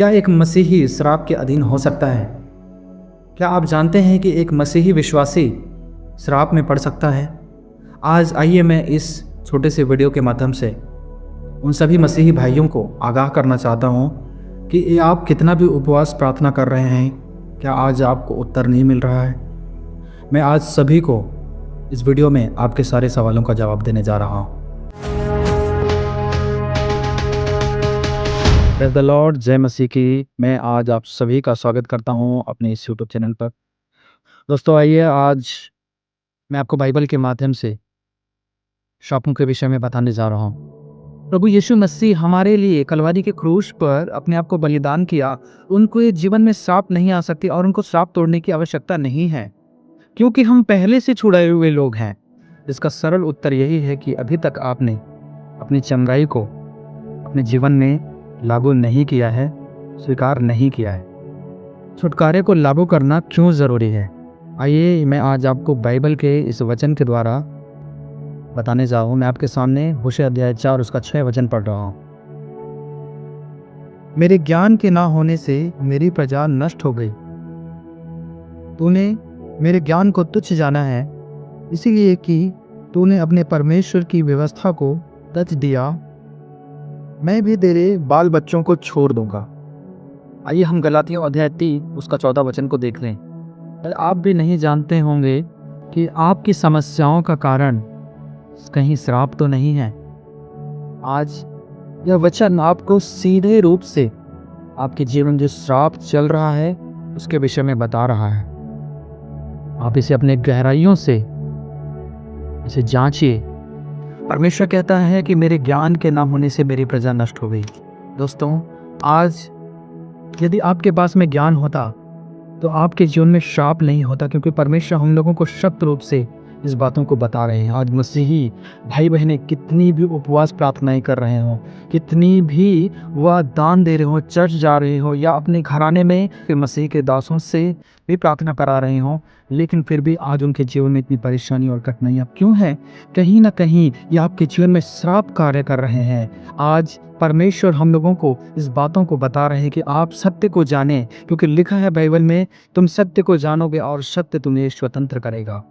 क्या एक मसीही श्राप के अधीन हो सकता है? क्या आप जानते हैं कि एक मसीही विश्वासी श्राप में पड़ सकता है? आज आइए मैं इस छोटे से वीडियो के माध्यम से उन सभी मसीही भाइयों को आगाह करना चाहता हूँ कि ये आप कितना भी उपवास प्रार्थना कर रहे हैं, क्या आज आपको उत्तर नहीं मिल रहा है? मैं आज सभी को इस वीडियो में आपके सारे सवालों का जवाब देने जा रहा हूँ। प्रेज़ द लॉर्ड, जय मसीह की। मैं आज आप सभी का स्वागत करता हूं अपने इस यूट्यूब चैनल पर। दोस्तों आइए आज मैं आपको बाइबल के माध्यम से श्रापों के विषय में बताने जा रहा हूं। प्रभु यीशु मसीह हमारे लिए कलवारी के क्रूस पर अपने आप को बलिदान किया। उनको ये जीवन में श्राप नहीं आ सकती और उनको श्राप तोड़ने की आवश्यकता नहीं है, क्योंकि हम पहले से छुड़ाए हुए लोग हैं। इसका सरल उत्तर यही है कि अभी तक आपने अपनी चंगाई को अपने जीवन में लागू नहीं किया है, स्वीकार नहीं किया है। छुटकारे को लागू करना क्यों ज़रूरी है? आइए मैं आज आपको बाइबल के इस वचन के द्वारा बताने जा रहा हूँ। मैं आपके सामने होशे अध्याय 4 उसका 6 वचन पढ़ रहा हूँ। मेरे ज्ञान के ना होने से मेरी प्रजा नष्ट हो गई। तूने मेरे ज्ञान को तुच्छ जाना है, इसीलिए कि तूने अपने परमेश्वर की व्यवस्था को तज दिया। मैं भी तेरे बाल बच्चों को छोड़ दूंगा। आइए हम गलातियों अध्याय 3 उसका 14 वचन को देख लें। आप भी नहीं जानते होंगे कि आपकी समस्याओं का कारण कहीं श्राप तो नहीं है। आज यह वचन आपको सीधे रूप से आपके जीवन जो श्राप चल रहा है उसके विषय में बता रहा है। आप इसे अपने गहराइयों से इसे जांचिए। परमेश्वर कहता है कि मेरे ज्ञान के ना होने से मेरी प्रजा नष्ट हो गई। दोस्तों, आज यदि आपके पास में ज्ञान होता तो आपके जीवन में श्राप नहीं होता, क्योंकि परमेश्वर हम लोगों को सत्य रूप से इस बातों को बता रहे हैं। आज मसीही भाई बहनें कितनी भी उपवास प्रार्थनाएं कर रहे हो, कितनी भी वह दान दे रहे हो, चर्च जा रहे हो या अपने घराने में फिर मसीह के दासों से भी प्रार्थना करा रहे हो, लेकिन फिर भी आज उनके जीवन में इतनी परेशानी और कठिनाइयाँ क्यों है? कहीं ना कहीं ये आपके जीवन में श्राप कार्य कर रहे हैं। आज परमेश्वर हम लोगों को इस बातों को बता रहे हैं कि आप सत्य को जानें, क्योंकि लिखा है बाइबल में, तुम सत्य को जानोगे और सत्य तुम्हें स्वतंत्र करेगा।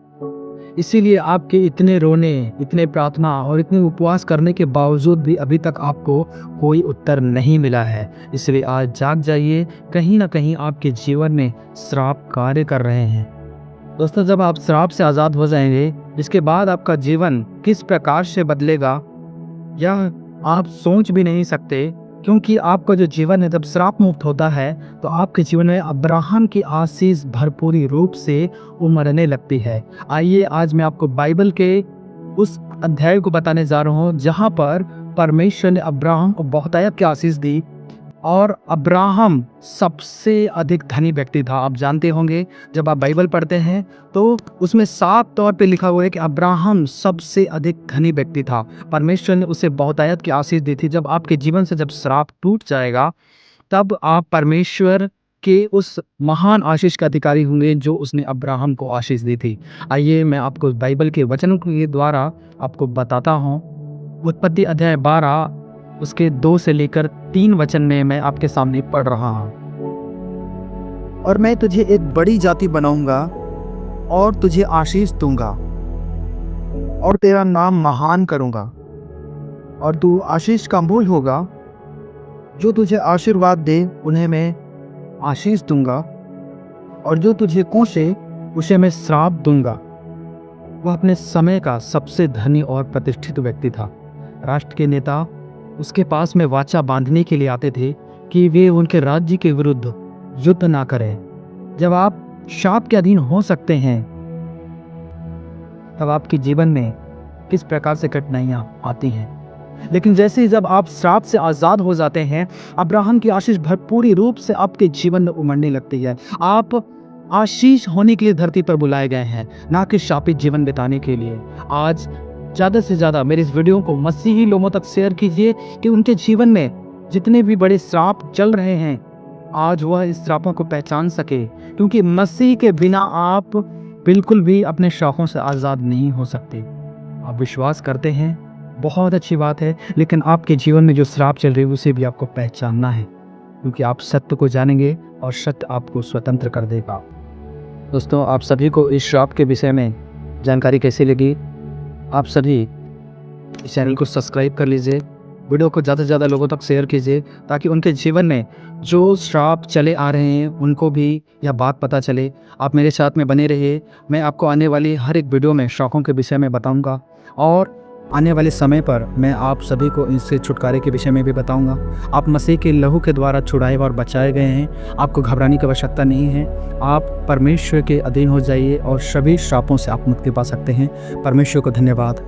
इसीलिए आपके इतने रोने, इतने प्रार्थना और इतने उपवास करने के बावजूद भी अभी तक आपको कोई उत्तर नहीं मिला है। इसलिए आज जाग जाइए, कहीं ना कहीं आपके जीवन में श्राप कार्य कर रहे हैं। दोस्तों, जब आप श्राप से आज़ाद हो जाएंगे, इसके बाद आपका जीवन किस प्रकार से बदलेगा यह आप सोच भी नहीं सकते, क्योंकि आपका जो जीवन है जब श्राप मुक्त होता है तो आपके जीवन में अब्राहम की आशीष भरपूरी रूप से उमड़ने लगती है। आइए आज मैं आपको बाइबल के उस अध्याय को बताने जा रहा हूँ जहाँ पर परमेश्वर ने अब्राहम को बहुतायत की आशीष दी और अब्राहम सबसे अधिक धनी व्यक्ति था। आप जानते होंगे, जब आप बाइबल पढ़ते हैं तो उसमें साफ तौर पे लिखा हुआ है कि अब्राहम सबसे अधिक धनी व्यक्ति था। परमेश्वर ने उसे बहुतायत की आशीष दी थी। जब आपके जीवन से जब श्राप टूट जाएगा तब आप परमेश्वर के उस महान आशीष के अधिकारी होंगे जो उसने अब्राहम को आशीष दी थी। आइए मैं आपको बाइबल के वचनों के द्वारा आपको बताता हूँ। उत्पत्ति अध्याय 12 उसके 2 से लेकर 3 वचन में मैं आपके सामने पढ़ रहा हूँ। और मैं तुझे एक बड़ी जाति बनाऊंगा और तुझे आशीष दूंगा और तेरा नाम महान करूंगा और तू आशीष का मूल होगा। जो तुझे आशीर्वाद दे उन्हें मैं आशीष दूंगा और जो तुझे कोसे उसे मैं श्राप दूंगा। वह अपने समय का सबसे धनी और प्रतिष्ठित व्यक्ति था। राष्ट्र के नेता उसके पास में वाचा बांधने के लिए आते थे कि वे उनके राज्य के विरुद्ध युद्ध ना करें। जब आप श्राप के अधीन हो सकते हैं तब आपके जीवन में किस प्रकार से कठिनाइयां आती हैं, लेकिन जैसे ही जब आप श्राप से आज़ाद हो जाते हैं, अब्राहम की आशीष भरपूरी रूप से आपके जीवन में उमड़ने लगती है। आप आशीष होने के लिए धरती पर बुलाए गए हैं, ना कि शापित जीवन बिताने के लिए। आज ज़्यादा से ज़्यादा मेरे इस वीडियो को मसीही लोगों तक शेयर कीजिए कि उनके जीवन में जितने भी बड़े श्राप चल रहे हैं आज वह इस श्रापों को पहचान सके, क्योंकि मसीह के बिना आप बिल्कुल भी अपने श्रापों से आज़ाद नहीं हो सकते। आप विश्वास करते हैं, बहुत अच्छी बात है, लेकिन आपके जीवन में जो श्राप चल रही है उसे भी आपको पहचानना है। क्योंकि आप सत्य को जानेंगे और सत्य आपको स्वतंत्र कर देगा। दोस्तों, आप सभी को इस श्राप के विषय में जानकारी कैसी लगी? आप सभी इस चैनल को सब्सक्राइब कर लीजिए, वीडियो को ज़्यादा से ज़्यादा लोगों तक शेयर कीजिए, ताकि उनके जीवन में जो श्राप चले आ रहे हैं उनको भी यह बात पता चले। आप मेरे साथ में बने रहिए, मैं आपको आने वाली हर एक वीडियो में श्रापों के विषय में बताऊंगा और आने वाले समय पर मैं आप सभी को इनसे छुटकारे के विषय में भी बताऊंगा। आप मसीह के लहू के द्वारा छुड़ाए और बचाए गए हैं, आपको घबराने की आवश्यकता नहीं है। आप परमेश्वर के अधीन हो जाइए और सभी श्रापों से आप मुक्ति पा सकते हैं। परमेश्वर को धन्यवाद।